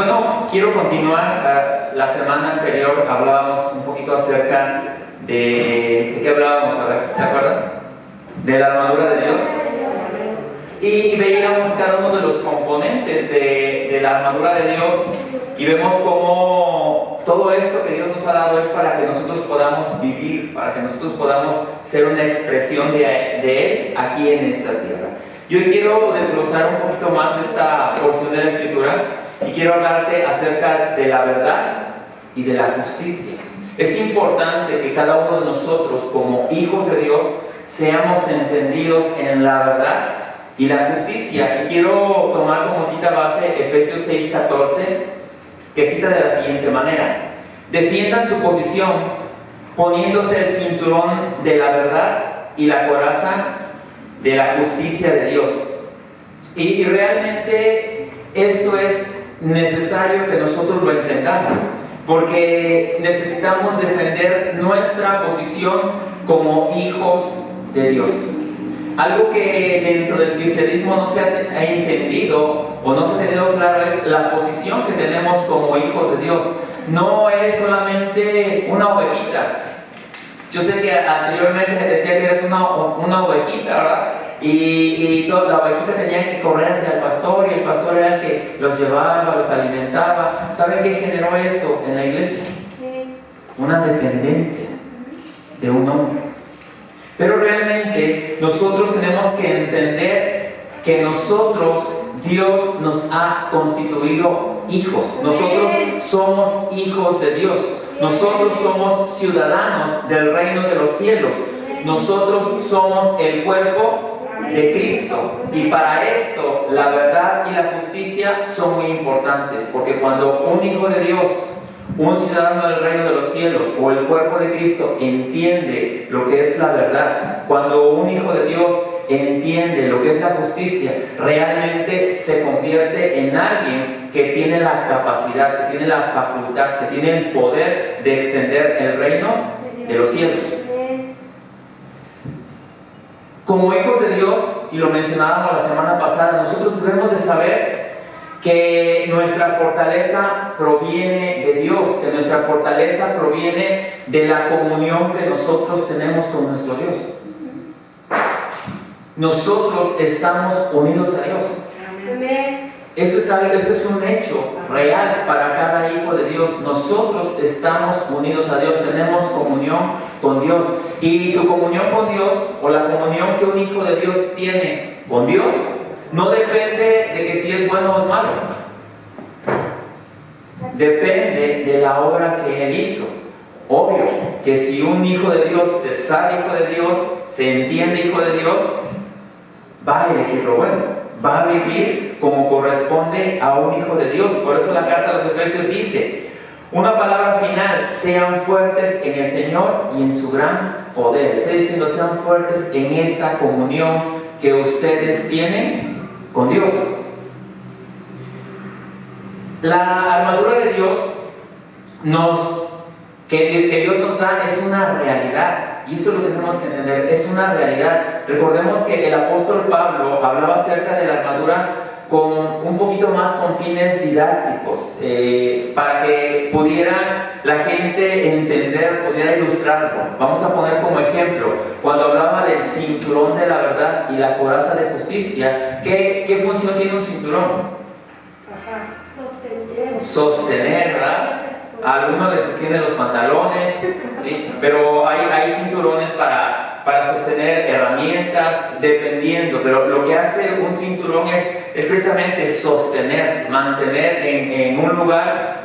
bueno, quiero continuar. La semana anterior hablábamos un poquito acerca ¿de qué hablábamos? A ver, ¿se acuerdan? De la armadura de Dios. Y veíamos cada uno de los componentes de la armadura de Dios y vemos cómo todo esto que Dios nos ha dado es para que nosotros podamos vivir, para que nosotros podamos ser una expresión de Él aquí en esta tierra. Y hoy quiero desglosar un poquito más esta porción de la Escritura y quiero hablarte acerca de la verdad y de la justicia. Es importante que cada uno de nosotros, como hijos de Dios, seamos entendidos en la verdad y la justicia. Y quiero tomar como cita base Efesios 6:14, que cita de la siguiente manera: defiendan su posición poniéndose el cinturón de la verdad y la coraza de la justicia de Dios. Y realmente esto es necesario que nosotros lo entendamos, porque necesitamos defender nuestra posición como hijos de Dios. Algo que dentro del cristianismo no se ha entendido o no se ha tenido claro es la posición que tenemos como hijos de Dios. No es solamente una ovejita. Yo sé que anteriormente se decía que eres una ovejita, ¿verdad? Y la ovejita tenía que correr hacia el pastor y el pastor era el que los llevaba, los alimentaba. ¿Saben qué generó eso en la iglesia? Una dependencia de un hombre. Pero realmente nosotros tenemos que entender que Dios nos ha constituido hijos. Nosotros somos hijos de Dios. Nosotros somos ciudadanos del reino de los cielos. Nosotros somos el cuerpo de Cristo. Y para esto la verdad y la justicia son muy importantes, porque cuando un hijo de Dios, un ciudadano del reino de los cielos o el cuerpo de Cristo entiende lo que es la verdad, cuando un hijo de Dios entiende lo que es la justicia, realmente se convierte en alguien que tiene la capacidad, que tiene la facultad, que tiene el poder de extender el reino de los cielos. Como hijos de Dios, y lo mencionábamos la semana pasada, nosotros debemos de saber que nuestra fortaleza proviene de Dios, que nuestra fortaleza proviene de la comunión que nosotros tenemos con nuestro Dios. Nosotros estamos unidos a Dios. Eso es un hecho real para cada hijo de Dios. Nosotros estamos unidos a Dios, tenemos comunión con Dios. Y tu comunión con Dios, o la comunión que un hijo de Dios tiene con Dios, no depende de que si es bueno o es malo. Depende de la obra que Él hizo. Obvio que si un hijo de Dios se sabe hijo de Dios, se entiende hijo de Dios, va a elegir lo bueno, va a vivir como corresponde a un hijo de Dios. Por eso la carta a los Efesios dice una palabra final: sean fuertes en el Señor y en su gran poder. Está diciendo, sean fuertes en esa comunión que ustedes tienen con Dios. La armadura de Dios que Dios nos da es una realidad, y eso lo tenemos que entender, es una realidad. Recordemos que el apóstol Pablo hablaba acerca de la armadura con un poquito más con fines didácticos, para que pudiera la gente entender, pudiera ilustrarlo. Vamos a poner como ejemplo, cuando hablaba del cinturón de la verdad y la coraza de justicia, ¿qué función tiene un cinturón? Sostener, ¿verdad? A algunos les sostienen los pantalones, ¿sí? Pero hay cinturones para sostener herramientas, dependiendo. Pero lo que hace un cinturón es precisamente sostener, mantener en un lugar,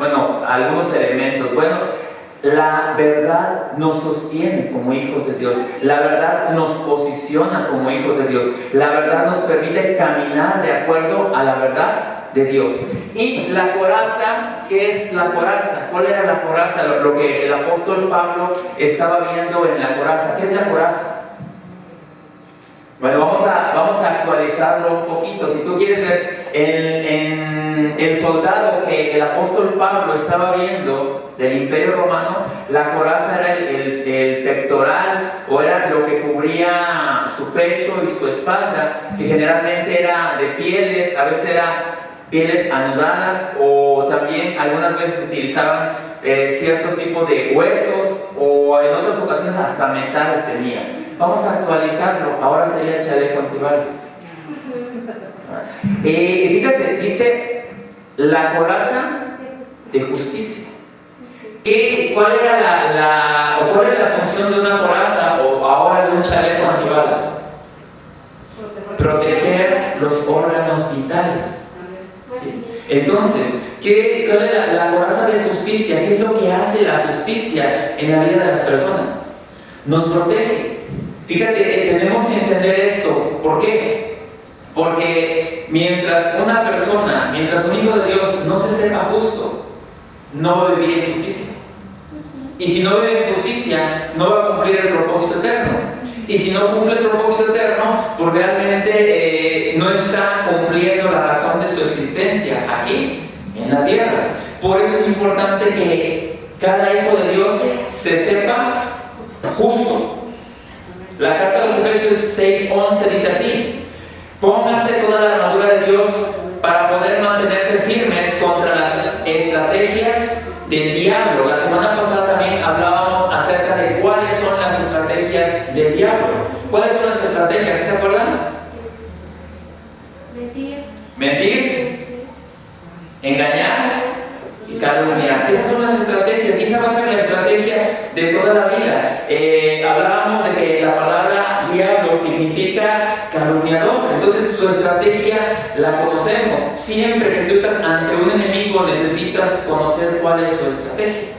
algunos elementos. La verdad nos sostiene como hijos de Dios. La verdad nos posiciona como hijos de Dios. La verdad nos permite caminar de acuerdo a la verdad de Dios. Y la coraza, ¿qué es la coraza? ¿Cuál era la coraza? Lo que el apóstol Pablo estaba viendo en la coraza. ¿Qué es la coraza? Bueno, vamos a actualizarlo un poquito. Si tú quieres ver en el soldado que el apóstol Pablo estaba viendo del Imperio Romano, la coraza era el pectoral, o era lo que cubría su pecho y su espalda, que generalmente era de pieles, a veces era pieles anudadas, o también algunas veces utilizaban ciertos tipos de huesos, o en otras ocasiones hasta metal tenía. Vamos a actualizarlo, ahora sería el chaleco antibalas. Fíjate, dice la coraza de justicia. ¿Cuál era la función de una coraza o ahora de un chaleco antibalas? Proteger los órganos vitales. ¿Sí? Entonces, ¿cuál es la coraza de justicia? ¿Qué es lo que hace la justicia en la vida de las personas? Nos protege. Fíjate, tenemos que entender esto. ¿Por qué? Porque mientras un hijo de Dios no se sepa justo, no va a vivir en justicia. Y si no vive en justicia, no va a cumplir el propósito eterno. Y si no cumple el propósito eterno, pues realmente no está cumpliendo la razón de su existencia aquí, en la tierra. Por eso es importante que cada hijo de Dios se sepa justo. La carta de los Efesios 6:11 dice así: pónganse toda la armadura de Dios para poder mantenerse firmes contra las estrategias del diablo. La semana pasada también hablábamos acerca de cuáles son las estrategias del diablo. ¿Cuáles son las estrategias? ¿Se acuerdan? Mentir, engañar y calumniar. Esas son las estrategias. Esa va a ser la estrategia de toda la vida. Hablábamos de que la palabra diablo significa calumniador. Entonces su estrategia la conocemos. Siempre que tú estás ante un enemigo necesitas conocer cuál es su estrategia.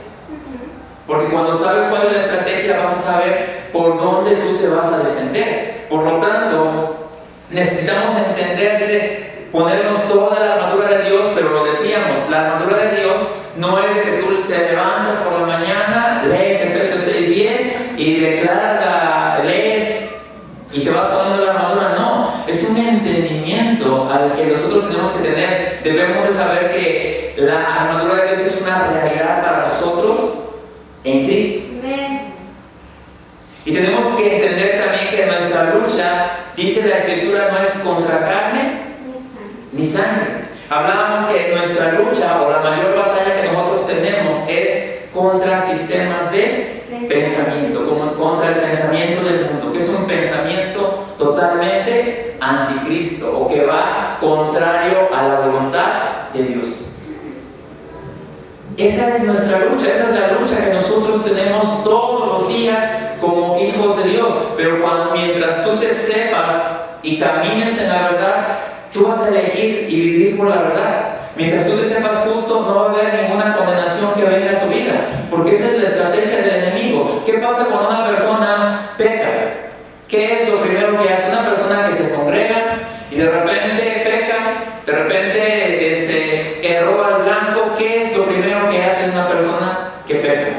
Porque cuando sabes cuál es la estrategia vas a saber por dónde tú te vas a defender. Por lo tanto, necesitamos entender, dice, ponernos toda la armadura de Dios, pero lo decíamos, la armadura de Dios no es de que tú te levantas por la mañana, lees Efesios 6:10 y lees y te vas poniendo la armadura. No, es un entendimiento al que nosotros tenemos que tener. Debemos de saber que la armadura de Dios es una realidad para nosotros en Cristo. Y tenemos que entender también que nuestra lucha, dice la Escritura, no es contra carne ni sangre. Hablábamos que nuestra lucha o la mayor batalla que nosotros tenemos es contra sistemas de pensamiento, contra el pensamiento del mundo, que es un pensamiento totalmente anticristo o que va contrario a la voluntad de Dios. Esa es nuestra lucha, esa es la lucha que nosotros tenemos todos los días como hijos de Dios. Pero mientras tú te sepas y camines en la verdad, tú vas a elegir y vivir por la verdad. Mientras tú te sepas justo, no va a haber ninguna condenación que venga a tu vida, porque esa es la estrategia del enemigo. ¿Qué pasa cuando una persona peca? ¿Qué es lo primero que hace una persona que se congrega y de repente peca, de repente roba al blanco? ¿Qué es lo primero que hace una persona que peca?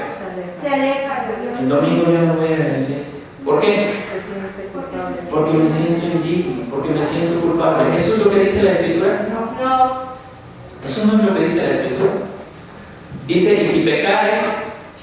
Se aleja de Dios. El domingo yo no voy a ir a la iglesia. ¿Por qué? Porque me siento indigno, porque me siento culpable. ¿Eso es lo que dice la Escritura? No. Eso no es lo que dice la Escritura. Dice, y si pecares,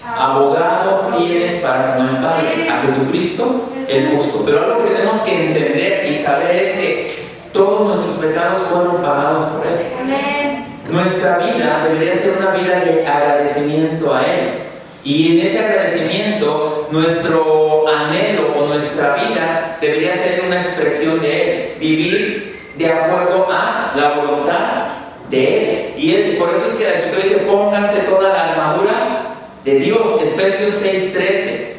abogado tienes para con el Padre, a Jesucristo el justo. Pero algo que tenemos que entender y saber es que todos nuestros pecados fueron pagados por Él. Amén. Nuestra vida debería ser una vida de agradecimiento a Él. Y en ese agradecimiento, nuestro anhelo o nuestra vida debería ser una expresión de Él, vivir de acuerdo a la voluntad de Él. Y por eso es que la Escritura dice, pónganse toda la armadura de Dios, Efesios 6:13.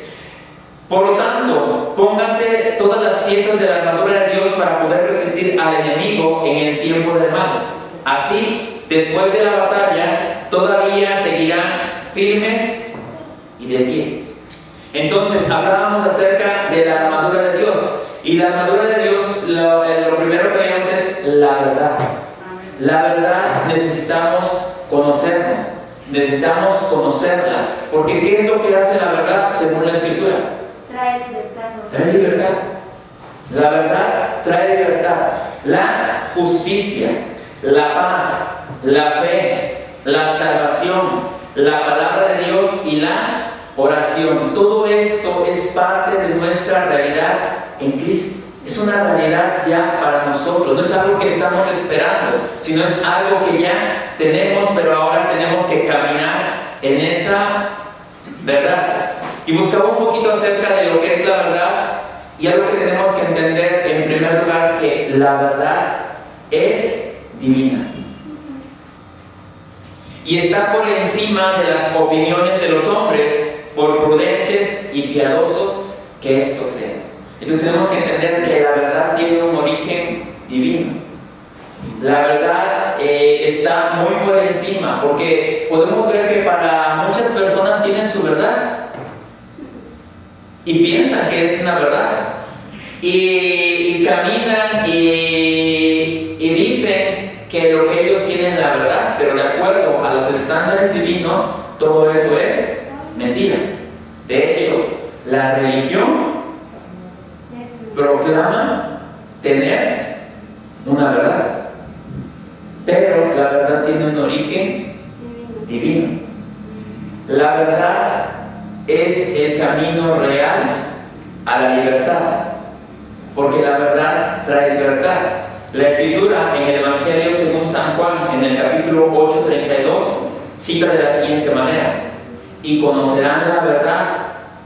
Por lo tanto, pónganse todas las piezas de la armadura de Dios para poder resistir al enemigo en el tiempo del mal. Así, después de la batalla, todavía seguirán firmes y de pie. Entonces hablábamos acerca de la armadura de Dios, y la armadura de Dios, lo primero que vemos es la verdad. La verdad necesitamos conocernos, necesitamos conocerla, porque ¿qué es lo que hace la verdad según la Escritura? Trae libertad. Trae libertad. La verdad trae libertad. La justicia, la paz, la fe, la salvación, la palabra de Dios y la oración. Todo esto es parte de nuestra realidad en Cristo. Es una realidad ya para nosotros, no es algo que estamos esperando, sino es algo que ya tenemos, pero ahora tenemos que caminar en esa verdad. Y buscaba un poquito acerca de lo que es la verdad, y algo que tenemos que entender en primer lugar, que la verdad es divina. Y está por encima de las opiniones de los hombres, por prudentes y piadosos que estos sean. Entonces tenemos que entender que la verdad tiene un origen divino. La verdad está muy por encima, porque podemos ver que para muchas personas tienen su verdad y piensan que es una verdad y caminan y dicen que lo que ellos tienen es la verdad, pero de acuerdo a los estándares divinos todo eso es mentira. De hecho, la religión proclama tener una verdad, pero la verdad tiene un origen divino. La verdad es el camino real a la libertad, porque la verdad trae libertad. La Escritura en el Evangelio según San Juan, en el capítulo 8:32, cita de la siguiente manera: y conocerán la verdad,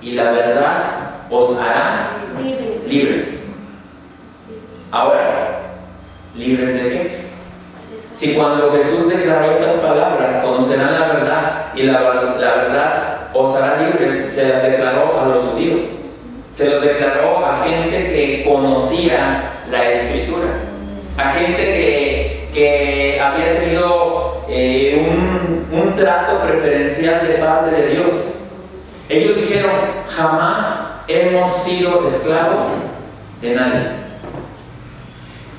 y la verdad os hará libres. Ahora, ¿libres de qué? Si cuando Jesús declaró estas palabras, conocerán la verdad y la verdad os hará libres, se las declaró a los judíos, se los declaró a gente que conocía la Escritura, a gente que había tenido un trato preferencial de parte de Dios. Ellos dijeron: jamás hemos sido esclavos de nadie.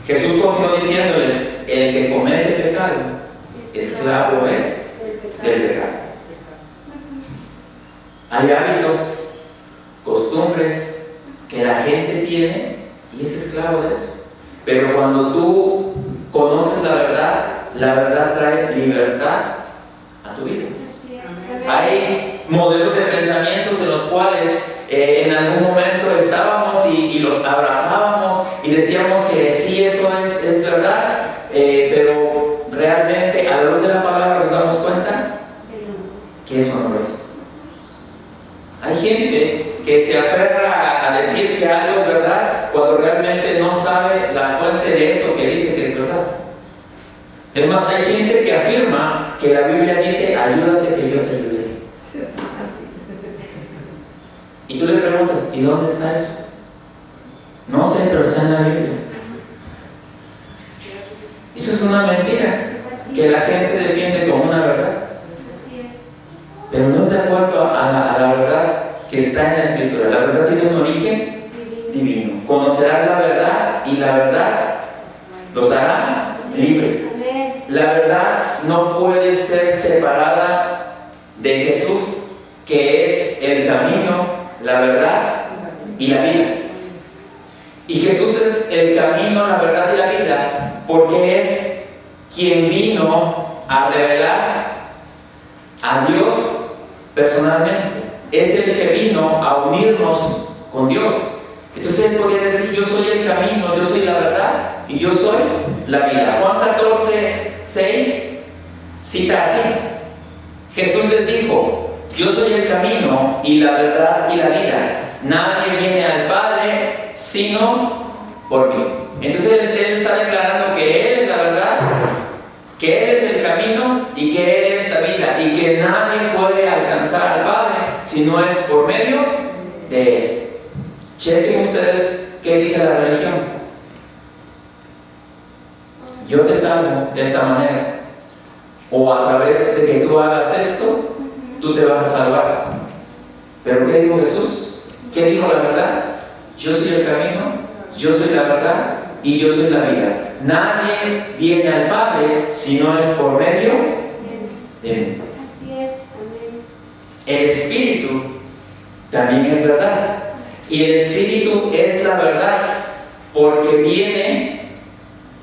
Jesús continuó diciéndoles: el que comete pecado, esclavo es del pecado. Hay hábitos, costumbres que la gente tiene y es esclavo de eso. Pero cuando tú conoces la verdad trae libertad a tu vida. Hay modelos de pensamientos en los cuales en algún momento estábamos y los abrazábamos y decíamos que sí, eso es verdad, pero realmente a la luz de la palabra nos damos cuenta que eso no lo es. Hay gente que se aferra a decir que algo es verdad cuando realmente no sabe la fuente de eso que dice que es verdad. Es más, hay gente que afirma que la Biblia dice: ayúdate que yo te ayude. Y tú le preguntas: ¿y dónde está eso? No sé, pero está en la Biblia. Eso es una mentira que la gente defiende como una verdad, pero no es de acuerdo a la verdad que está en la Escritura. La verdad tiene un origen divino. Conocerán la verdad y la verdad los hará libres. La verdad no puede ser separada de Jesús, que es el camino, la verdad y la vida. Y Jesús es el camino, la verdad y la vida, porque es quien vino a revelar a Dios personalmente. Es el que vino a unirnos con Dios. Entonces él podría decir: yo soy el camino, yo soy la verdad y yo soy la vida. Juan 14:6 cita así: Jesús les dijo: yo soy el camino y la verdad y la vida. Nadie viene al Padre sino por mí. Entonces él está declarando que él es la verdad, que él es el camino y que él es la vida, y que nadie puede alcanzar al Padre si no es por medio de él. Chequen ustedes qué dice la religión: yo te salvo de esta manera, o a través de que tú hagas esto, tú te vas a salvar. ¿Pero qué dijo Jesús? ¿Qué dijo la verdad? Yo soy el camino, yo soy la verdad y yo soy la vida. Nadie viene al Padre si no es por medio de mí. Así es, amén. El Espíritu también es verdad. Y el Espíritu es la verdad porque viene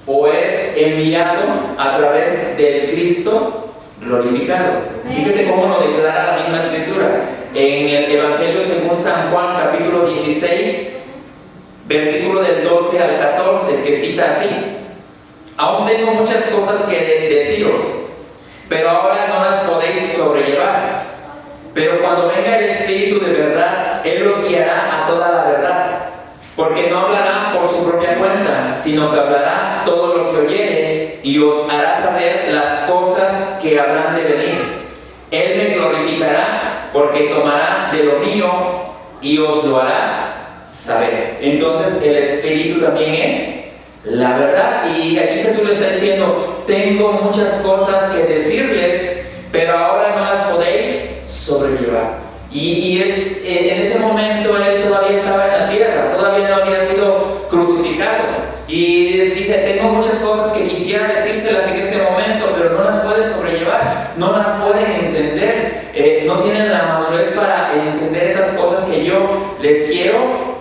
o es enviado a través del Cristo glorificado. Fíjate cómo lo declara la misma Escritura. En el Evangelio según San Juan, capítulo 16, versículo del 12 al 14, que cita así: aún tengo muchas cosas que deciros, pero ahora no las podéis sobrellevar. Pero cuando venga el Espíritu de verdad, Él os guiará a toda la verdad, porque no hablará por su propia cuenta, sino que hablará todo lo que oyere y os hará saber las cosas que habrán de venir. Él me glorificará, porque tomará de lo mío y os lo hará saber. Entonces el Espíritu también es la verdad. Y aquí Jesús le está diciendo: tengo muchas cosas que decirles, pero ahora no las podéis sobrellevar. Y en ese momento Él todavía estaba en la tierra, todavía no había sido crucificado. Y les dice: tengo muchas cosas que quisiera decírselas en este momento, pero no las pueden sobrellevar, no las pueden entender, no tienen la madurez para entender esas cosas que yo les quiero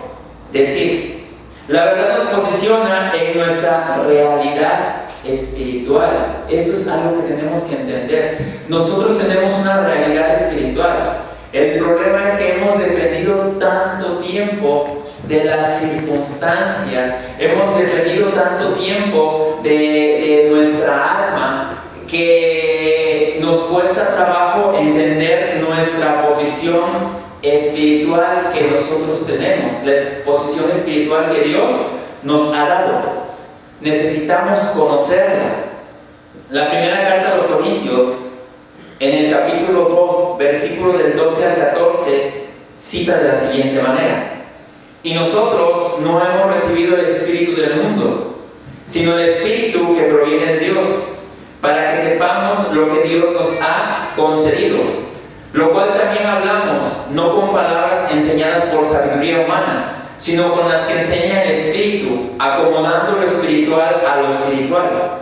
decir. La verdad nos posiciona en nuestra realidad espiritual. Esto es algo que tenemos que entender. Nosotros tenemos una realidad espiritual. El problema es que hemos dependido tanto tiempo de las circunstancias, hemos dependido tanto tiempo de nuestra alma, que nos cuesta trabajo entender nuestra posición espiritual que nosotros tenemos, la posición espiritual que Dios nos ha dado. Necesitamos conocerla. La primera carta a los Corintios, en el capítulo 2, versículo del 12 al 14, cita de la siguiente manera: y nosotros no hemos recibido el Espíritu del mundo, sino el Espíritu que proviene de Dios, para que sepamos lo que Dios nos ha concedido, lo cual también hablamos, no con palabras enseñadas por sabiduría humana, sino con las que enseña el Espíritu, acomodando lo espiritual a lo espiritual.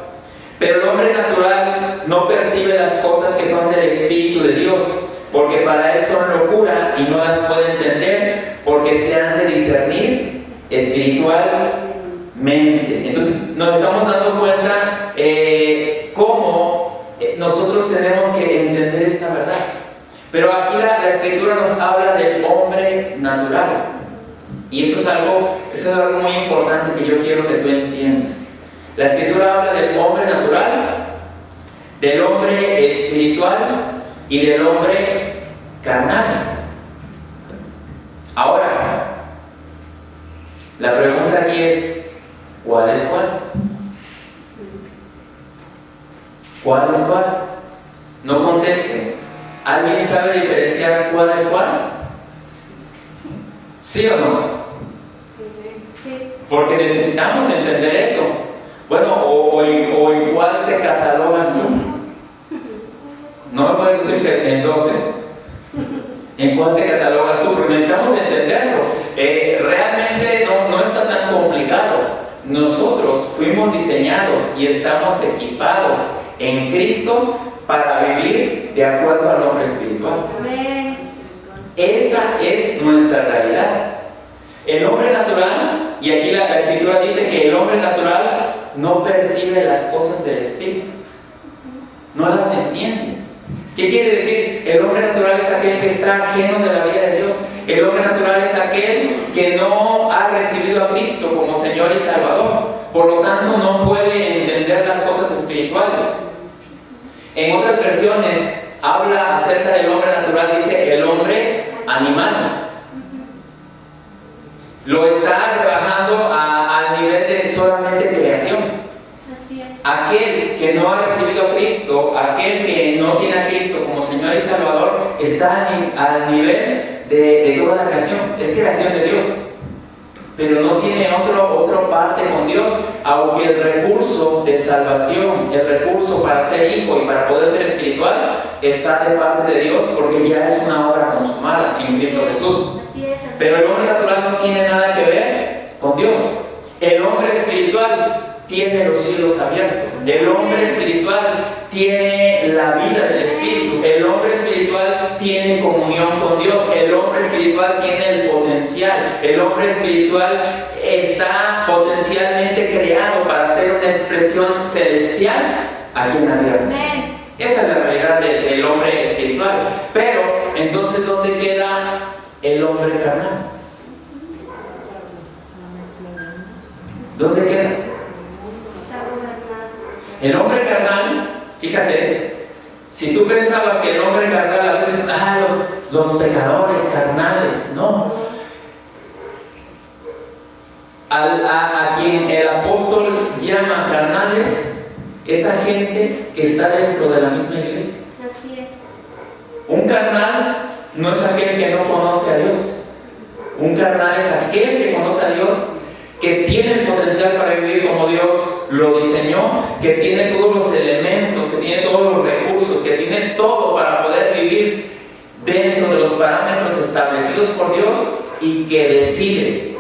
Pero el hombre natural no percibe las cosas que son del Espíritu de Dios, porque para él son locura y no las puede entender, porque se han de discernir espiritualmente. Entonces nos estamos dando cuenta cómo nosotros tenemos que entender esta verdad. Pero aquí la Escritura nos habla del hombre natural. Y eso es algo muy importante que yo quiero que tú entiendas. La Escritura habla del hombre natural, del hombre espiritual y del hombre carnal. Ahora, la pregunta aquí es: ¿cuál es cuál? ¿Cuál es cuál? No contesten. ¿Alguien sabe diferenciar cuál es cuál? ¿Sí o no? Sí. Porque necesitamos entender eso. Bueno, o igual te catalogas tú. No me puedes decir que en 12. ¿En cuál te catalogas tú? Porque necesitamos entenderlo. Realmente no está tan complicado. Nosotros fuimos diseñados y estamos equipados en Cristo para vivir de acuerdo al hombre espiritual. Amén. Esa es nuestra realidad. El hombre natural, y aquí la Escritura dice que el hombre natural no percibe las cosas del Espíritu, no las entiende. ¿Qué quiere decir? El hombre natural es aquel que está ajeno de la vida de Dios. El hombre natural es aquel que no ha recibido a Cristo como Señor y Salvador. Por lo tanto, no puede entender las cosas espirituales. En otras versiones habla acerca del hombre natural, dice el hombre animal. Lo está rebajando al nivel de solamente creación. Así es. Aquel que no ha recibido a Cristo, aquel que no tiene a Cristo como Señor y Salvador, está al nivel de toda la creación. Es creación de Dios, pero no tiene otra parte con Dios, aunque el recurso de salvación, el recurso para ser hijo y para poder ser espiritual, está de parte de Dios, porque ya es una obra consumada en Cristo Jesús. Así es. Pero el hombre natural no tiene nada que ver con Dios. El hombre espiritual tiene los cielos abiertos. El hombre espiritual tiene la vida del Espíritu. El hombre espiritual tiene comunión con Dios. El hombre espiritual tiene el potencial. El hombre espiritual está potencialmente creado para ser una expresión celestial aquí en la tierra. Amén. Esa es la realidad del hombre espiritual. Pero entonces, ¿dónde queda el hombre carnal? ¿Dónde queda? Está gobernado. El hombre carnal, fíjate, si tú pensabas que el hombre carnal a veces, los pecadores carnales, no. A quien el apóstol llama carnales, esa gente que está dentro de la misma iglesia. Así es. Un carnal no es aquel que no conoce a Dios. Un carnal es aquel que conoce a Dios, que tiene el potencial para vivir como Dios lo diseñó, que tiene todos los elementos, que tiene todos los recursos, que tiene todo para poder vivir dentro de los parámetros establecidos por Dios y que decide,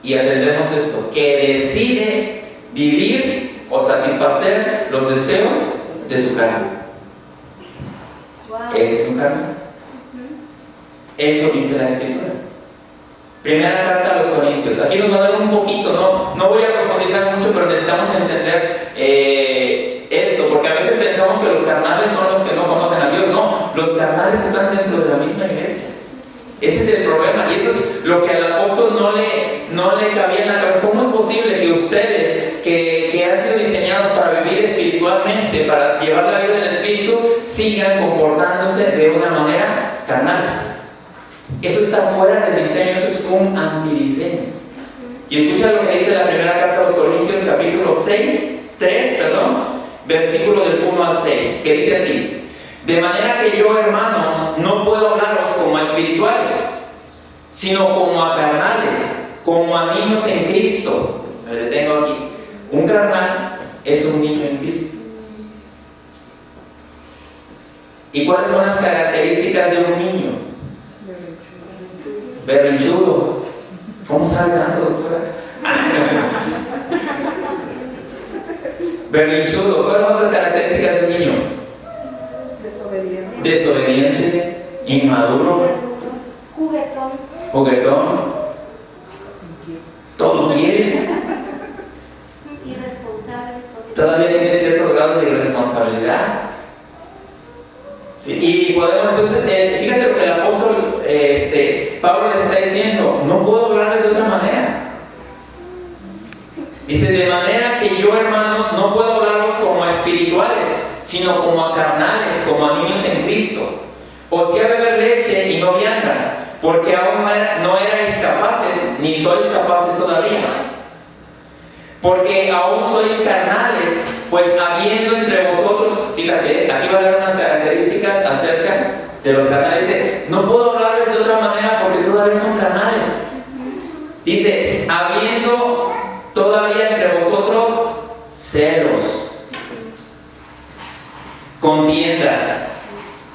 y atendemos esto, que decide vivir o satisfacer los deseos de su carne. Wow. Ese es un carnal. Eso dice la Escritura. Primera carta a los Corintios. Aquí nos va a dar un poquito, no voy a profundizar mucho, pero necesitamos entender esto, porque a veces pensamos que los carnales son los que no conocen a Dios. No, los carnales están dentro de la misma iglesia. Ese es el problema, y eso es lo que al apóstol no le cabía en la cabeza. ¿Cómo es posible que ustedes, que han sido diseñados para vivir espiritualmente, para llevar la vida del Espíritu, sigan comportándose de una manera carnal? Eso está fuera del diseño, eso es un antidiseño. Y escucha lo que dice la primera carta a los Corintios, capítulo 3, versículo del 1 al 6, que dice así: de manera que yo, hermanos, no puedo hablaros como a espirituales, sino como a carnales, como a niños en Cristo. Me detengo aquí. Un carnal es un niño en Cristo. ¿Y cuáles son las características de un niño? Berrinchudo. ¿Cómo sabe tanto, doctora? Berrinchudo. ¿Cuáles son las características de un niño? Desobediente, inmaduro, juguetón, todo quiere, irresponsable, todavía tiene cierto grado de irresponsabilidad. Sí, y podemos entonces, fíjate lo que el apóstol Pablo les está diciendo: no puedo hablarles de otra manera. Dice: de manera que yo, hermanos, no puedo hablaros como a espirituales, sino como a carnales, como a niños en Cristo. Os di a beber leche y no vianda, porque aún no erais capaces, ni sois capaces todavía. Porque aún sois carnales, pues habiendo entre vosotros, fíjate, aquí va a dar unas características acerca de los carnales. Dice: no puedo hablarles de otra manera porque todavía son carnales. Dice: habiendo todavía entre vosotros celos, contiendas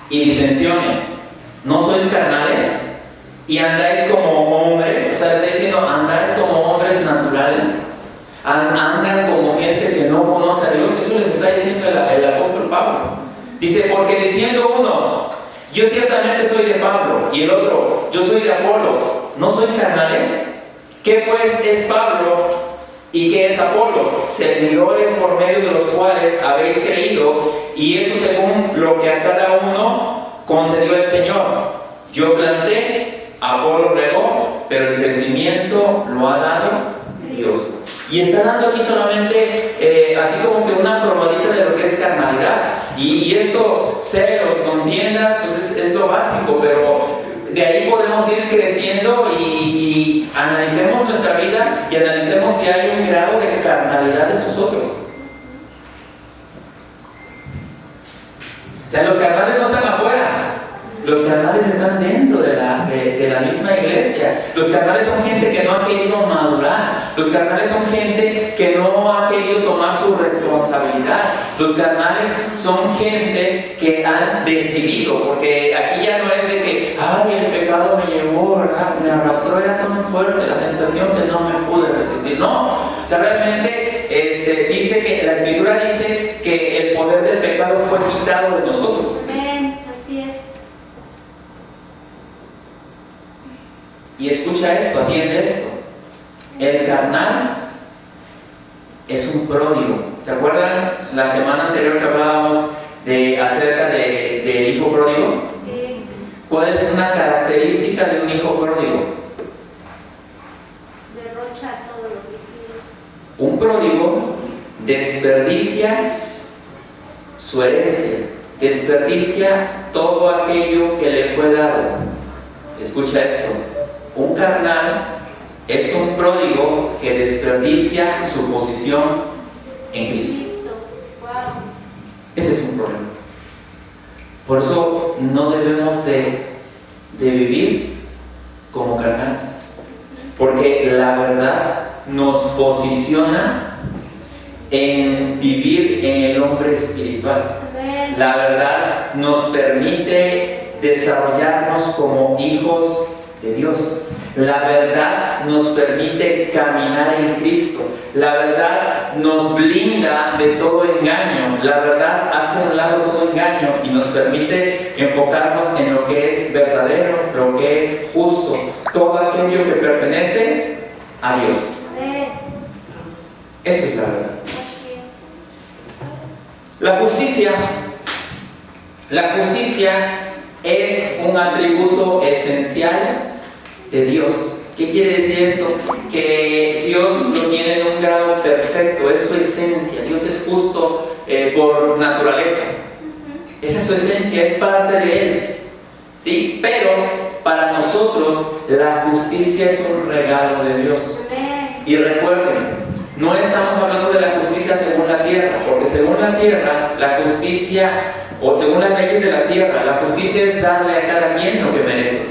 y disensiones. ¿No sois carnales? Y andáis como hombres. O sea, está diciendo: andáis como hombres naturales. Andan como gente que no conoce a Dios. Eso les está diciendo el apóstol Pablo. Dice: porque diciendo uno, yo ciertamente soy de Pablo, y el otro, yo soy de Apolos, ¿no sois carnales? ¿Qué pues es Pablo y qué es Apolos? Servidores por medio de los cuales habéis creído, y eso según lo que a cada uno concedió el Señor. Yo planté, Apolo regó, pero el crecimiento lo ha dado Dios. Y está dando aquí solamente así como que una probadita de lo que es carnalidad. Y esto, celos, contiendas, pues es lo básico, pero de ahí podemos ir creciendo y analicemos nuestra vida y analicemos si hay un grado de carnalidad en nosotros. O sea, los carnales no están afuera. Los carnales están dentro de la misma iglesia. Los carnales son gente que no ha querido madurar. Los carnales son gente que no ha querido tomar su responsabilidad. Los carnales son gente que han decidido, porque aquí ya no es de que, el pecado me llevó, ¿verdad? Me arrastró, era tan fuerte la tentación que no me pude resistir. No, o sea, realmente dice que la Escritura dice que el poder del pecado fue quitado de nosotros. Así es. Y escucha esto, atiende esto. El carnal es un pródigo. ¿Se acuerdan la semana anterior que hablábamos acerca del hijo pródigo? Sí. ¿Cuál es una característica de un hijo pródigo? Derrocha todo lo que Un pródigo desperdicia su herencia, desperdicia todo aquello que le fue dado. Escucha esto, un carnal es un pródigo que desperdicia su posición en Cristo. Ese es un problema. Por eso no debemos de vivir como carnales, porque la verdad nos posiciona en vivir en el hombre espiritual. La verdad nos permite desarrollarnos como hijos de Dios. La verdad nos permite caminar en Cristo. La verdad nos blinda de todo engaño. La verdad hace a un lado todo engaño y nos permite enfocarnos en lo que es verdadero, lo que es justo, todo aquello que pertenece a Dios. Eso es la verdad. La justicia es un atributo esencial de Dios. ¿Qué quiere decir esto? Que Dios lo tiene en un grado perfecto, es su esencia. Dios es justo por naturaleza. Esa es su esencia, es parte de Él. ¿Sí? Pero para nosotros la justicia es un regalo de Dios. Y recuerden, no estamos hablando de la justicia según la tierra, porque según la tierra, la justicia, o según las leyes de la tierra, la justicia es darle a cada quien lo que merece.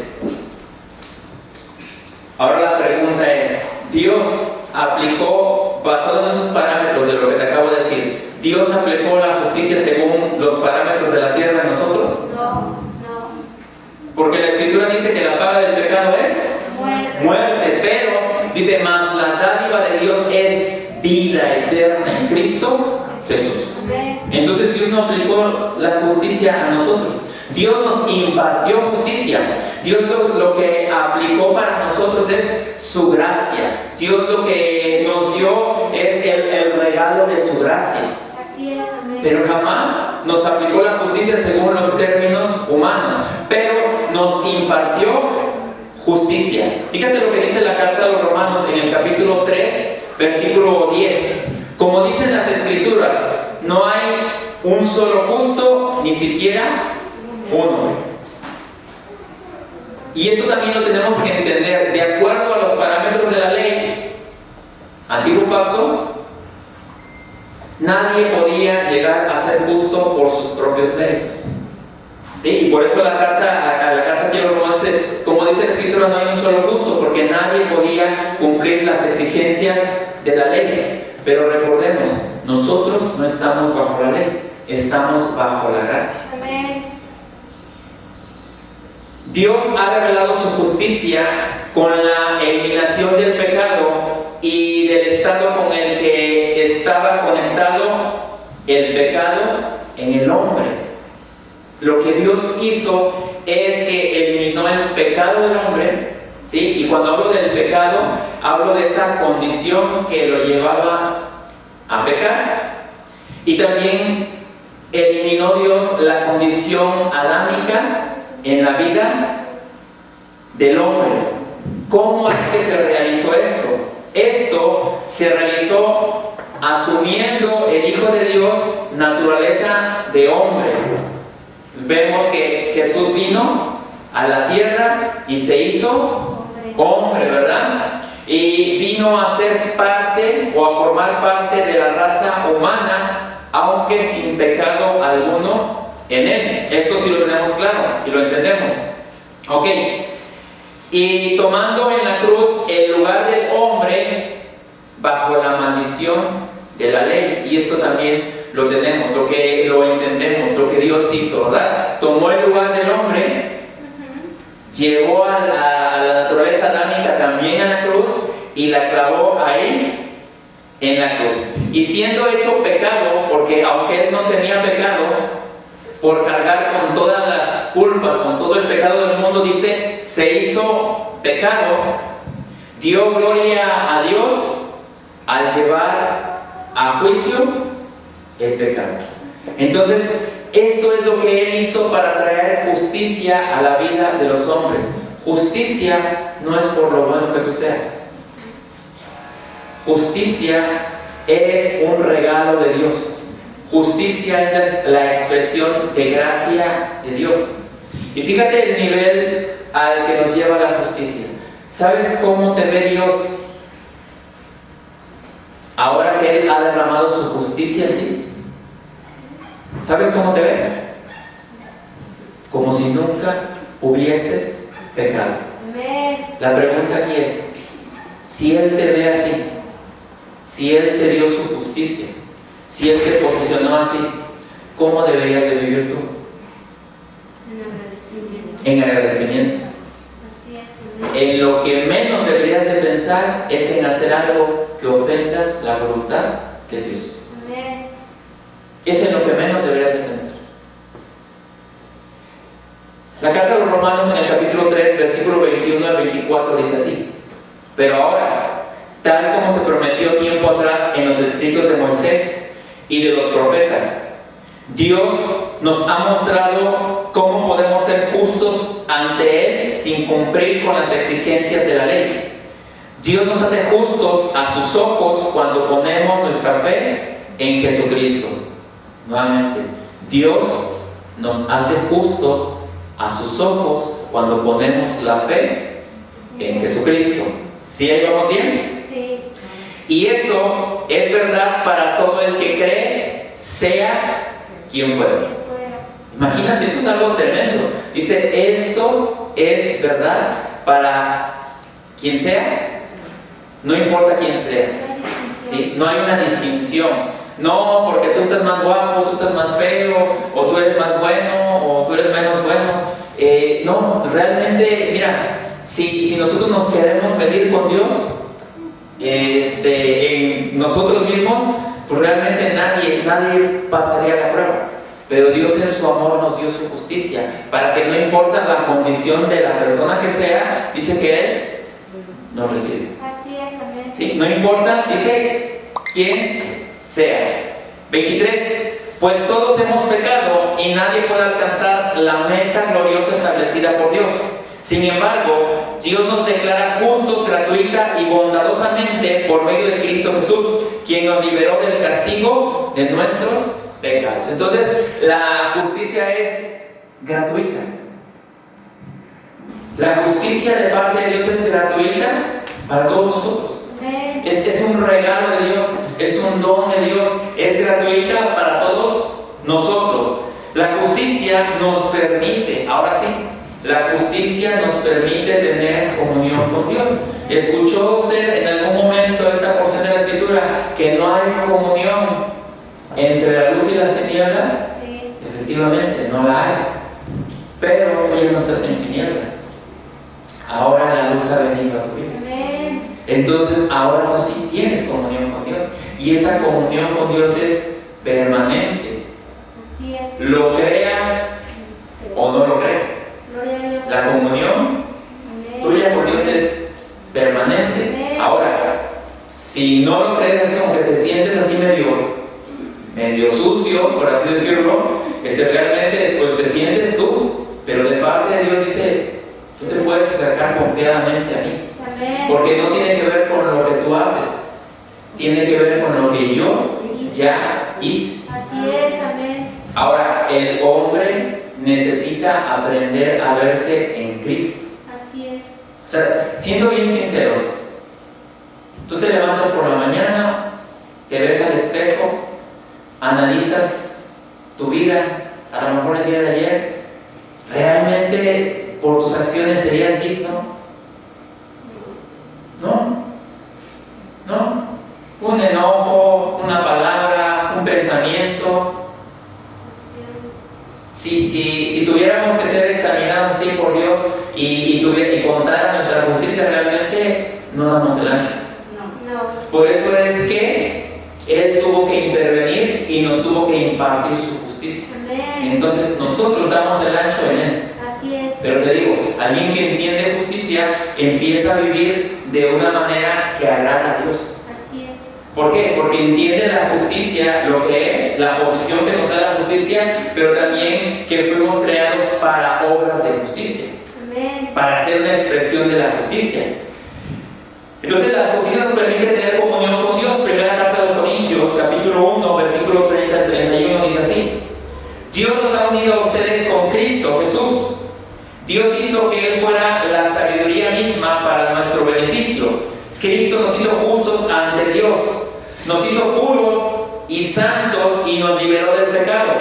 Ahora la pregunta es, ¿Dios aplicó, basado en esos parámetros de lo que te acabo de decir, Dios aplicó la justicia según los parámetros de la tierra de nosotros? No. Porque la Escritura dice que la paga del pecado es muerte, pero dice, más la dádiva de Dios es vida eterna en Cristo Jesús. Entonces Dios no aplicó la justicia a nosotros. Dios nos impartió justicia. Dios lo que aplicó para nosotros es su gracia. Dios lo que nos dio es el regalo de su gracia. Así es, amén. Pero jamás nos aplicó la justicia según los términos humanos, pero nos impartió justicia. Fíjate lo que dice la carta a los Romanos en el capítulo 3, versículo 10. Como dicen las Escrituras, no hay un solo justo, ni siquiera uno. Y esto también lo tenemos que entender de acuerdo a los parámetros de la ley. Antiguo pacto, nadie podía llegar a ser justo por sus propios méritos. ¿Sí? Y por eso la carta que los Romanos dice, como dice la Escritura, no hay un solo justo, porque nadie podía cumplir las exigencias de la ley. Pero recordemos, nosotros no estamos bajo la ley, estamos bajo la gracia. Amén. Dios ha revelado su justicia con la eliminación del pecado y del estado con el que estaba conectado el pecado en el hombre. Lo que Dios hizo es que eliminó el pecado del hombre, ¿sí? Y cuando hablo del pecado, hablo de esa condición que lo llevaba a pecar. Y también eliminó Dios la condición adámica en la vida del hombre. ¿Cómo es que se realizó esto? Esto se realizó asumiendo el Hijo de Dios naturaleza de hombre. Vemos que Jesús vino a la tierra y se hizo hombre, ¿verdad? Y vino a ser parte o a formar parte de la raza humana, aunque sin pecado alguno en él. Esto sí lo tenemos claro y lo entendemos. Ok. Y tomando en la cruz el lugar del hombre bajo la maldición de la ley. Y esto también lo tenemos, lo entendemos, lo que Dios hizo, ¿verdad? Tomó el lugar del hombre, llevó a la naturaleza adámica también a la cruz y la clavó ahí en la cruz. Y siendo hecho pecado, porque aunque él no tenía pecado, por cargar con todas las culpas, con todo el pecado del mundo, dice, se hizo pecado, dio gloria a Dios al llevar a juicio el pecado. Entonces, esto es lo que Él hizo para traer justicia a la vida de los hombres. Justicia no es por lo bueno que tú seas. Justicia es un regalo de Dios. Justicia es la expresión de gracia de Dios. Y fíjate el nivel al que nos lleva la justicia. ¿Sabes cómo te ve Dios ahora que Él ha derramado su justicia en ti? ¿Sabes cómo te ve? Como si nunca hubieses pecado. La pregunta aquí es, si Él te ve así, si Él te dio su justicia, si Él te posicionó así, ¿cómo deberías de vivir tú? En agradecimiento. Así es. En lo que menos deberías de pensar es en hacer algo que ofenda la voluntad de Dios. Amén. Es en lo que menos deberías de pensar. La carta de los Romanos en el capítulo 3, versículo 21 al 24 dice así: pero ahora, tal como se prometió tiempo atrás en los escritos de Moisés y de los profetas, Dios nos ha mostrado cómo podemos ser justos ante Él sin cumplir con las exigencias de la ley. Dios nos hace justos a sus ojos cuando ponemos nuestra fe en Jesucristo. Nuevamente, Dios nos hace justos a sus ojos cuando ponemos la fe en Jesucristo. ¿Sí ahí vamos bien? Sí. Y eso es verdad para todo el que cree, sea quien fuera. Imagínate, eso es algo tremendo. Dice, esto es verdad para quien sea, no importa quién sea. ¿Sí? No hay una distinción. No, porque tú estás más guapo, tú estás más feo, o tú eres más bueno, o tú eres menos bueno. No, realmente, mira, si nosotros nos queremos medir con Dios, en nosotros mismos, pues realmente nadie pasaría la prueba. Pero Dios en su amor nos dio su justicia, para que no importa la condición de la persona que sea, dice que Él nos recibe. Así es, amén. ¿Sí? No importa, dice, quién sea. 23. Pues todos hemos pecado y nadie puede alcanzar la meta gloriosa establecida por Dios. Sin embargo, Dios nos declara justos gratuita y bondadosamente por medio de Cristo Jesús, quien nos liberó del castigo de nuestros pecados. Entonces, la justicia es gratuita. La justicia de parte de Dios es gratuita para todos nosotros. Amén. Es un regalo de Dios, es un don de Dios, es gratuita para todos nosotros. La justicia nos permite, ahora sí, la justicia nos permite tener comunión con Dios. ¿Escuchó usted en algún momento esta porción de la Escritura que no hay comunión entre la luz y las tinieblas? Sí. Efectivamente, no la hay. Pero tú ya no estás en tinieblas. Ahora la luz ha venido a tu vida. Amén. Entonces ahora tú sí tienes comunión con Dios. Y esa comunión con Dios es permanente. Así es. Lo creas o no lo creas. Gloria a Dios. La comunión Amén. tuya con Dios es permanente. Ahora, si no lo crees, es como que te sientes así medio sucio, por así decirlo, realmente pues te sientes tú, pero de parte de Dios dice, tú te puedes acercar confiadamente a mí. Amén. Porque no tiene que ver con lo que tú haces, tiene que ver con lo que yo ya hice. Así es, amén. Ahora, el hombre necesita aprender a verse en Cristo. Así es. O sea, siendo bien sinceros, tú te levantas por la mañana, te ves al espejo, analizas tu vida, a lo mejor el día de ayer, ¿realmente por tus acciones serías digno? ¿No? ¿No? Un enojo, una palabra, un pensamiento. Si tuviéramos que ser examinados así por Dios y contar nuestra justicia, realmente no damos el ancho. No. Por eso es que Él tuvo que intervenir y nos tuvo que impartir su justicia. Amén. Entonces nosotros damos el ancho en Él. Así es. Pero te digo, alguien que entiende justicia empieza a vivir de una manera que agrada a Dios. Así es. ¿Por qué? Porque entiende la justicia, lo que es, la posición que nos da la justicia, pero también que fuimos creados para obras de justicia, Amén. para hacer una expresión de la justicia. Entonces la justicia nos permite tener comunión con Dios. Primera carta de los Corintios Dios hizo que Él fuera la sabiduría misma para nuestro beneficio. Cristo nos hizo justos ante Dios, nos hizo puros y santos y nos liberó del pecado.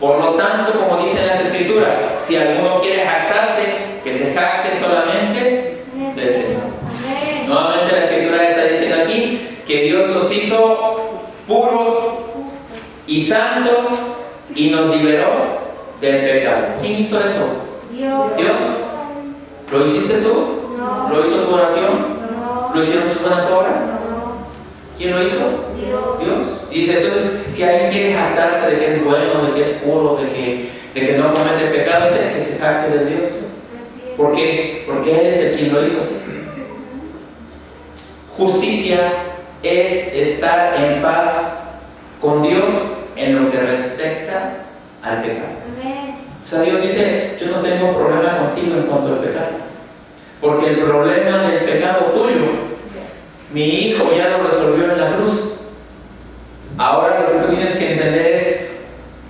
Por lo tanto, como dicen las Escrituras, si alguno quiere jactarse, que se jacte solamente del Señor. Amén. Nuevamente la Escritura está diciendo aquí que Dios nos hizo puros y santos y nos liberó del pecado. ¿Quién hizo eso? Dios. Dios. ¿Lo hiciste tú? No. ¿Lo hizo tu oración? No. ¿Lo hicieron tus buenas obras? No. ¿Quién lo hizo? Dios. Dios. Dice, entonces, si alguien quiere jactarse de que es bueno, de que es puro, de que no comete pecado, dice que se jacte de Dios. Así es. ¿Por qué? Porque Él es el quien lo hizo así. Justicia es estar en paz con Dios en lo que respecta al pecado. Amén. O sea, Dios dice, yo no tengo problema contigo en cuanto al pecado. Porque el problema del pecado tuyo, mi hijo ya lo resolvió en la cruz. Ahora lo que tú tienes que entender es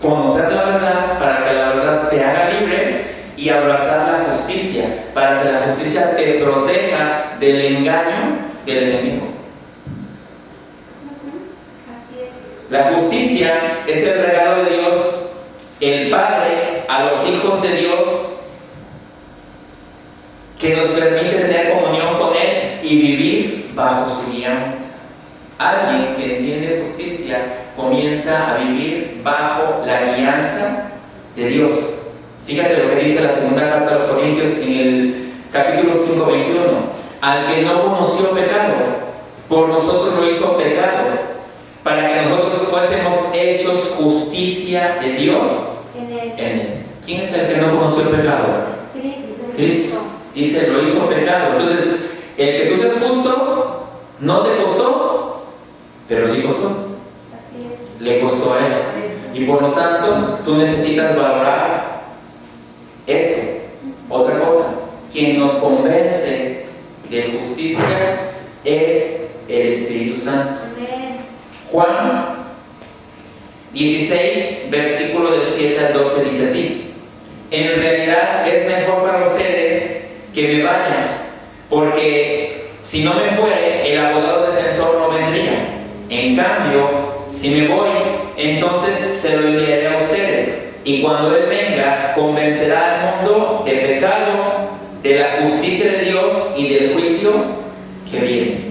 conocer la verdad para que la verdad te haga libre y abrazar la justicia para que la justicia te proteja del engaño del enemigo. Así es. La justicia es el regalo de Dios, el Padre, a los hijos de Dios, que nos permite tener comunión con Él y vivir bajo su guianza. Alguien que entiende justicia comienza a vivir bajo la guianza de Dios. Fíjate lo que dice la segunda carta a los Corintios en el capítulo 5, 21. Al que no conoció pecado, por nosotros lo hizo pecado, para que nosotros fuésemos hechos justicia de Dios en Él. ¿Quién es el que no conoció el pecado? Cristo. Dice, lo hizo pecado. Entonces, el que tú seas justo, no te costó, pero sí costó. Así es. Le costó a Él. Y por lo tanto, tú necesitas valorar eso. Otra cosa, quien nos convence de justicia es el Espíritu Santo. Amén. Juan 16, versículo del 7 al 12 dice así: en realidad es mejor para ustedes que me vaya, porque si no me fuere, el abogado defensor no vendría. En cambio, si me voy, entonces se lo enviaré a ustedes. Y cuando Él venga, convencerá al mundo de pecado, de la justicia de Dios y del juicio que viene.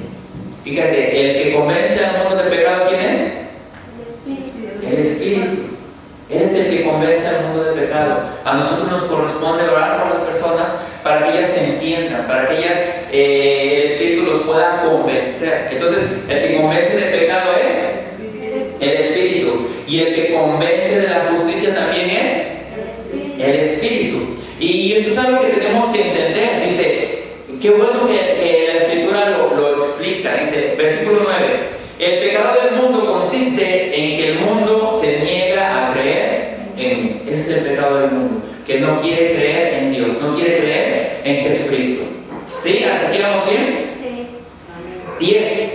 Fíjate, el que convence al mundo de pecado, ¿quién es? El Espíritu. El Espíritu. Él es el que convence al mundo de pecado. A nosotros nos corresponde orar por las personas para que ellas se entiendan, para que ellas, el Espíritu los pueda convencer. Entonces, el que convence de pecado es el Espíritu. Y el que convence de la justicia también es el Espíritu. Y eso es algo que tenemos que entender. Dice, qué bueno que la Escritura lo explica. Dice, versículo 9: el pecado del mundo consiste en que el mundo se niega a creer en mí. Ese es el pecado del mundo, que no quiere creer en Dios, no quiere creer en Jesucristo. ¿Sí? ¿Hasta aquí vamos bien? Sí. 10.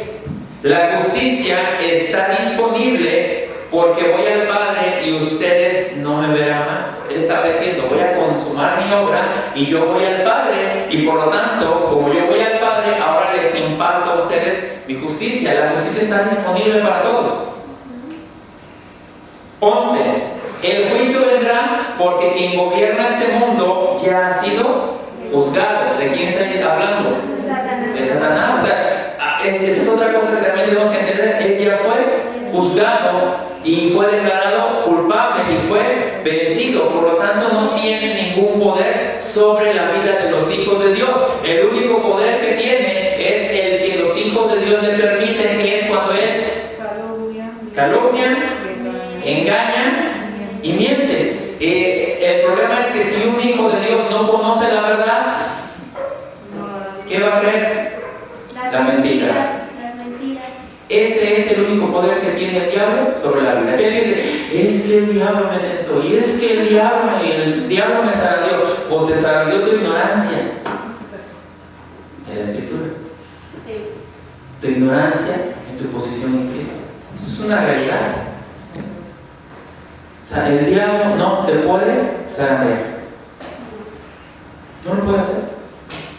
La justicia está disponible porque voy al Padre y ustedes no me verán más. Él estaba diciendo, voy a consumar mi obra y yo voy al Padre, y por lo tanto, como yo voy al Padre, ahora les imparto a ustedes mi justicia. La justicia está disponible para todos. 11. El juicio vendrá porque quien gobierna este mundo ya ha sido juzgado. ¿De quién estáis hablando? Satanás. De Satanás. Esa es otra cosa que también tenemos que entender. Él ya fue juzgado y fue declarado culpable y fue vencido. Por lo tanto, no tiene ningún poder sobre la vida de los hijos de Dios. El único poder que tiene es el que los hijos de Dios le permiten, que es cuando Él calumnia, engaña y miente. El problema es que si un hijo de Dios no conoce la verdad, ¿qué va a creer? La mentira. Las mentiras. Ese es el único poder que tiene el diablo sobre la vida. Que él dice, es que el diablo me tentó, y es que el diablo me zarandeó. Pues te zarandeó tu ignorancia de la Escritura. Sí. Tu ignorancia en tu posición en Cristo. Esto es una realidad. O sea, el diablo no te puede zarandear. No lo puede hacer.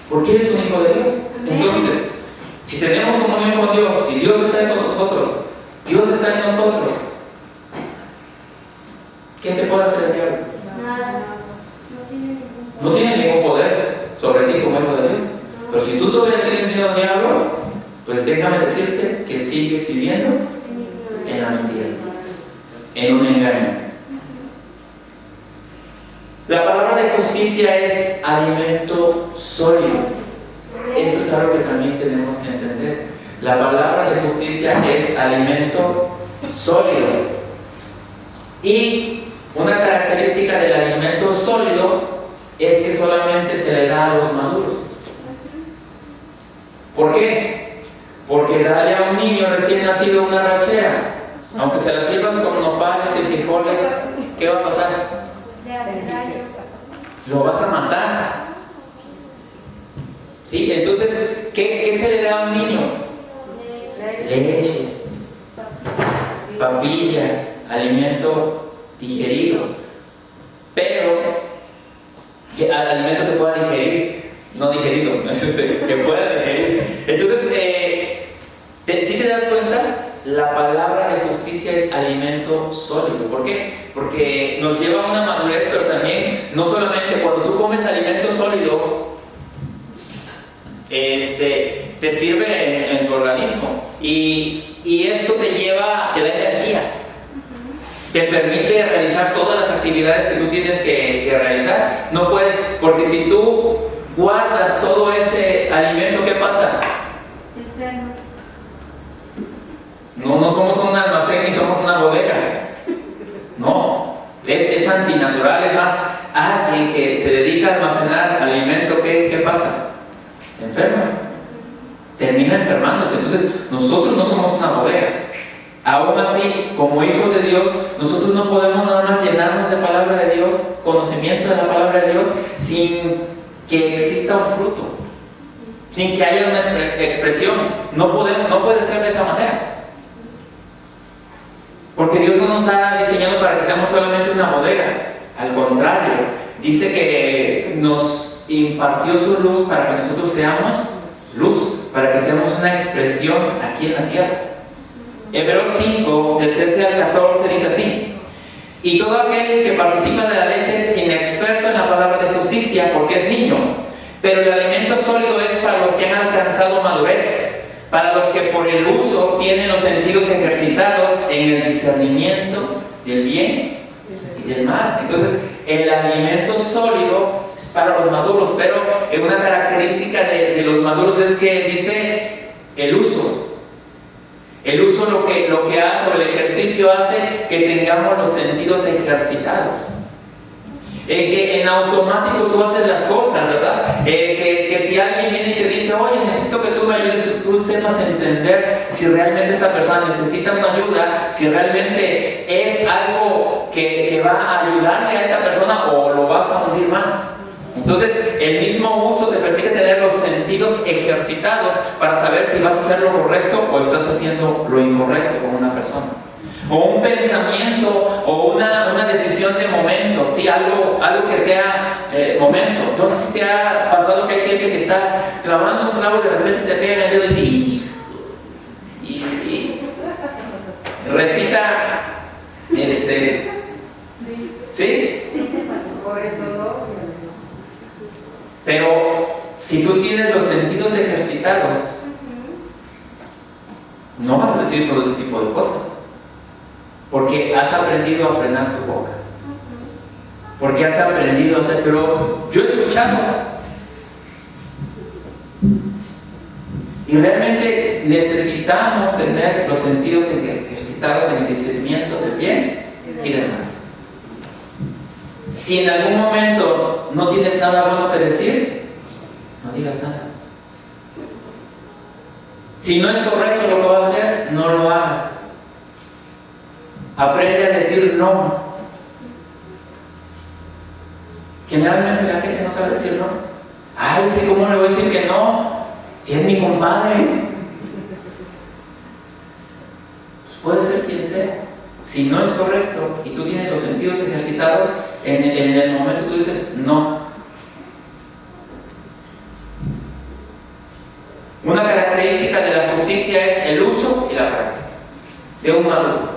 Porque eres un hijo de Dios. Entonces, si tenemos comunión con Dios y Dios está con nosotros, Dios está en nosotros, ¿qué te puede hacer el diablo? Nada. No tiene ningún poder sobre ti como hijo de Dios. Pero si tú todavía tienes miedo al diablo, pues déjame decirte que sigues viviendo en la mentira, en un engaño. La palabra de justicia es alimento sólido. Eso es algo que también tenemos que entender. La palabra de justicia es alimento sólido. Y una característica del alimento sólido es que solamente se le da a los maduros. ¿Por qué? Porque darle a un niño recién nacido una rachera, aunque se la sirvas con nopales y frijoles, ¿qué va a pasar? Le hace daño. Lo vas a matar. ¿Sí? Entonces, ¿qué se le da a un niño? Leche, papilla, alimento digerido. Pero, alimento que pueda digerir, no digerido, que pueda digerir. Entonces, si te das cuenta, la palabra de justicia es alimento sólido. ¿Por qué? Porque nos lleva a una madurez, pero también, no solamente cuando tú comes alimento sólido, te sirve en tu organismo. Y esto te da energías. Te permite realizar todas las actividades que tú tienes que realizar. No puedes, porque si tú guardas todo ese alimento, ¿qué pasa? Enfermo. No somos un almacén ni somos una bodega. No, es antinatural. Es más, alguien que se dedica a almacenar alimento, ¿qué pasa? Se enferma, termina enfermándose. Entonces, nosotros no somos una bodega. Aún así, como hijos de Dios, nosotros no podemos nada más llenarnos de palabra de Dios, conocimiento de la palabra de Dios, sin que exista un fruto, sin que haya una expresión. No puede ser de esa manera. Porque Dios no nos ha diseñado para que seamos solamente una bodega. Al contrario, dice que nos impartió su luz para que nosotros seamos luz, para que seamos una expresión aquí en la tierra. Hebreos 5, del 13 al 14 dice así: y todo aquel que participa de la leche es inexperto en la palabra de justicia, porque es niño, pero el alimento sólido es para los que han alcanzado madurez, para los que por el uso tienen los sentidos ejercitados en el discernimiento del bien y del mal. Entonces, el alimento sólido es para los maduros, pero una característica de los maduros es que dice el uso. El uso lo que hace, o el ejercicio hace que tengamos los sentidos ejercitados. Que en automático tú haces las cosas, ¿verdad? Que si alguien viene y te dice, oye, necesito que tú me ayudes, tú sepas entender si realmente esta persona necesita una ayuda, si realmente es algo que va a ayudarle a esta persona o lo vas a hundir más. Entonces, el mismo uso te permite tener los sentidos ejercitados para saber si vas a hacer lo correcto o estás haciendo lo incorrecto con una persona. O un pensamiento o una decisión de momento, ¿sí? Algo que sea momento. Entonces, si te ha pasado que hay gente que está clavando un clavo y de repente se pega en el dedo y recita, ¿sí? Pero si tú tienes los sentidos ejercitados, no vas a decir todo ese tipo de cosas, porque has aprendido a frenar tu boca, porque has aprendido a hacer. Pero yo he escuchado, y realmente necesitamos tener los sentidos ejercitados en el discernimiento del bien y del mal. Si en algún momento no tienes nada bueno que decir, no digas nada. Si no es correcto lo que vas a hacer, no lo hagas. Aprende a decir no. Generalmente la gente no sabe decir no. Ay, sí, ¿cómo le voy a decir que no? Si es mi compadre. Pues puede ser quien sea. Si no es correcto y tú tienes los sentidos ejercitados, en el momento tú dices no. Una característica de la justicia es el uso y la práctica de un maduro.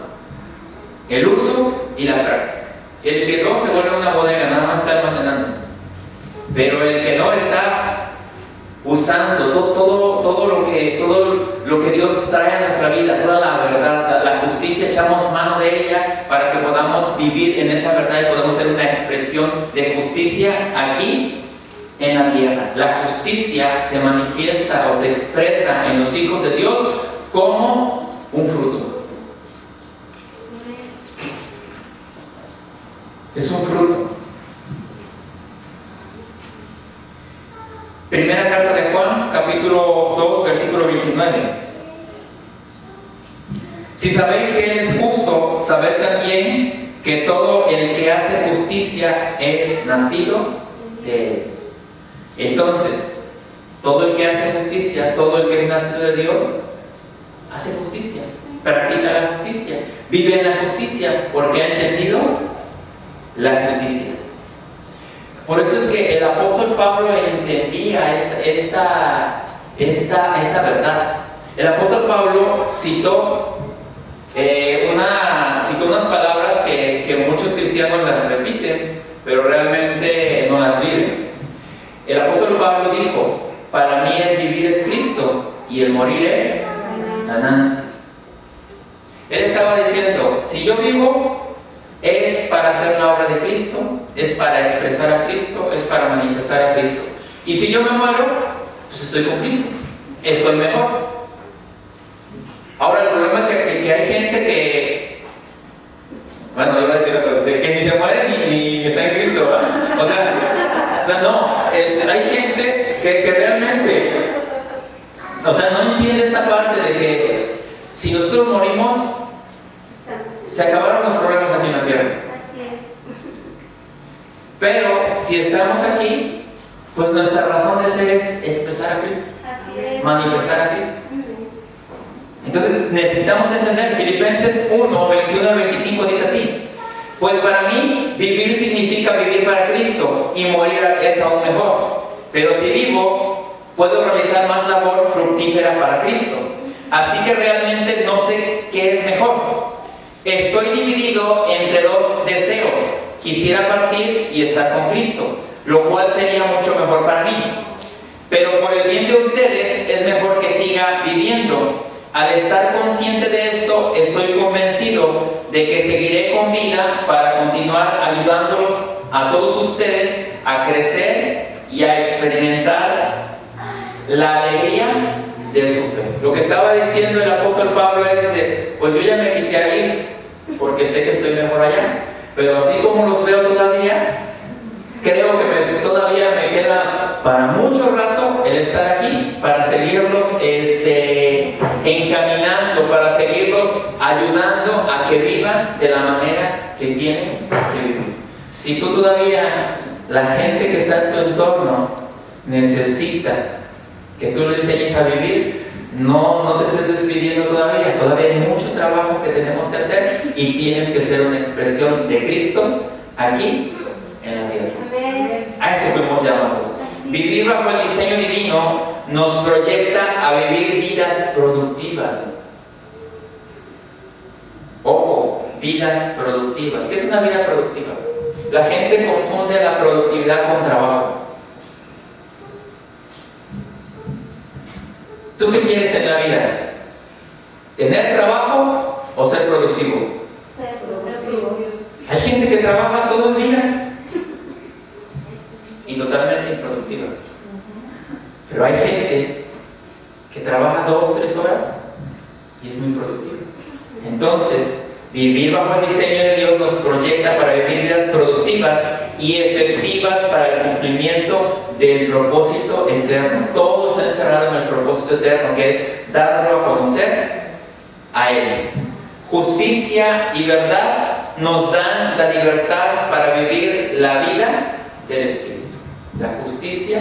El uso y la práctica. El que no se vuelve una bodega, nada más está almacenando. Pero el que no está usando todo lo que Dios trae a nuestra vida, toda la verdad, la justicia, echamos mano de ella para que podamos vivir en esa verdad y podamos ser una expresión de justicia aquí en la tierra. La justicia se manifiesta o se expresa en los hijos de Dios como un fruto. Es un fruto. Primera carta de Juan, capítulo 2, versículo 29. Si sabéis que Él es justo, sabed también que todo el que hace justicia es nacido de Él. Entonces, todo el que hace justicia, todo el que es nacido de Dios, hace justicia, practica la justicia, vive en la justicia, porque ha entendido la justicia. Por eso es que el apóstol Pablo entendía esta verdad. El apóstol Pablo citó unas palabras que muchos cristianos las repiten, pero realmente no las viven. El apóstol Pablo dijo: para mí el vivir es Cristo y el morir es ganancia. Él estaba diciendo: si yo vivo, es para hacer la obra de Cristo, es para expresar a Cristo, es para manifestar a Cristo. Y si yo me muero, pues estoy con Cristo, estoy mejor. Ahora el problema es que hay gente que, bueno, iba a decir otra cosa, que ni se muere ni está en Cristo, ¿verdad? O sea, no, hay gente que realmente, o sea, no entiende esta parte de que si nosotros morimos, se acabaron los problemas aquí en la tierra. Así es. Pero si estamos aquí, pues nuestra razón de ser es expresar a Cristo, Así es. manifestar a Cristo. Entonces necesitamos entender, Filipenses 1, 21 al 25 dice así: pues para mí vivir significa vivir para Cristo y morir es aún mejor. Pero si vivo, puedo realizar más labor fructífera para Cristo. Así que realmente no sé qué es mejor. Estoy dividido entre dos deseos. Quisiera partir y estar con Cristo, lo cual sería mucho mejor para mí. Pero por el bien de ustedes es mejor que siga viviendo. Al estar consciente de esto, estoy convencido de que seguiré con vida para continuar ayudándolos a todos ustedes a crecer y a experimentar la alegría de su fe. Lo que estaba diciendo el apóstol Pablo es: pues yo ya me quisiera ir porque sé que estoy mejor allá, pero así como los veo todavía, creo que todavía me queda para mucho rato el estar aquí, para seguirlos encaminando, para seguirlos ayudando a que vivan de la manera que tienen que vivir. Si tú todavía, la gente que está en tu entorno necesita que tú le enseñes a vivir, no te estés despidiendo todavía hay mucho trabajo que tenemos que hacer y tienes que ser una expresión de Cristo aquí en la tierra. Amén. A eso fuimos llamados. Vivir bajo el diseño divino nos proyecta a vivir vidas productivas. Ojo, vidas productivas. ¿Qué es una vida productiva? La gente confunde la productividad con trabajo. ¿Tú qué quieres en la vida? ¿Tener trabajo o ser productivo? Ser productivo. Hay gente que trabaja todo el día y totalmente improductiva. Pero hay gente que trabaja 2 o 3 horas y es muy productiva. Entonces, vivir bajo el diseño de Dios nos proyecta para vivir vidas productivas y efectivas para el cumplimiento del propósito eterno. Todo está encerrado en el propósito eterno, que es darlo a conocer a Él. Justicia y verdad nos dan la libertad para vivir la vida del Espíritu. La justicia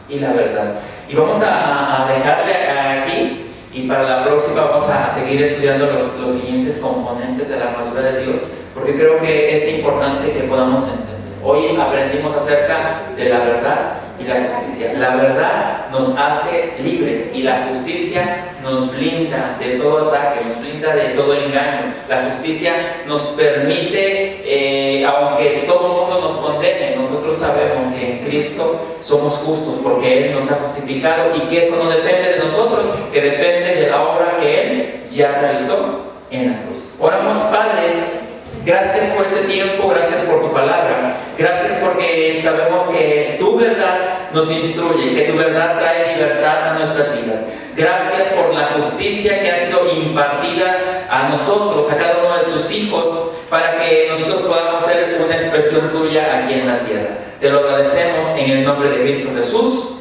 y la verdad. Y vamos a dejarle aquí, y para la próxima vamos a seguir estudiando los siguientes componentes de la armadura de Dios, porque creo que es importante que podamos entender. Hoy aprendimos acerca de la verdad y la justicia. La verdad nos hace libres y la justicia nos blinda de todo ataque, nos blinda de todo engaño. La justicia nos permite, aunque todo el mundo nos condene, nosotros sabemos que en Cristo somos justos porque Él nos ha justificado y que eso no depende de nosotros, que depende de la obra que Él ya realizó en la cruz. Oramos, Padre. Gracias por este tiempo, gracias por tu palabra, gracias porque sabemos que tu verdad nos instruye, que tu verdad trae libertad a nuestras vidas. Gracias por la justicia que ha sido impartida a nosotros, a cada uno de tus hijos, para que nosotros podamos ser una expresión tuya aquí en la tierra. Te lo agradecemos en el nombre de Cristo Jesús.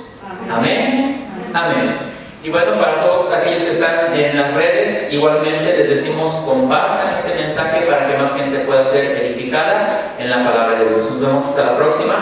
Amén. Amén. Y bueno, para todos aquellos que están en las redes, igualmente les decimos compartan este mensaje para que más gente pueda ser edificada en la palabra de Dios. Nos vemos hasta la próxima.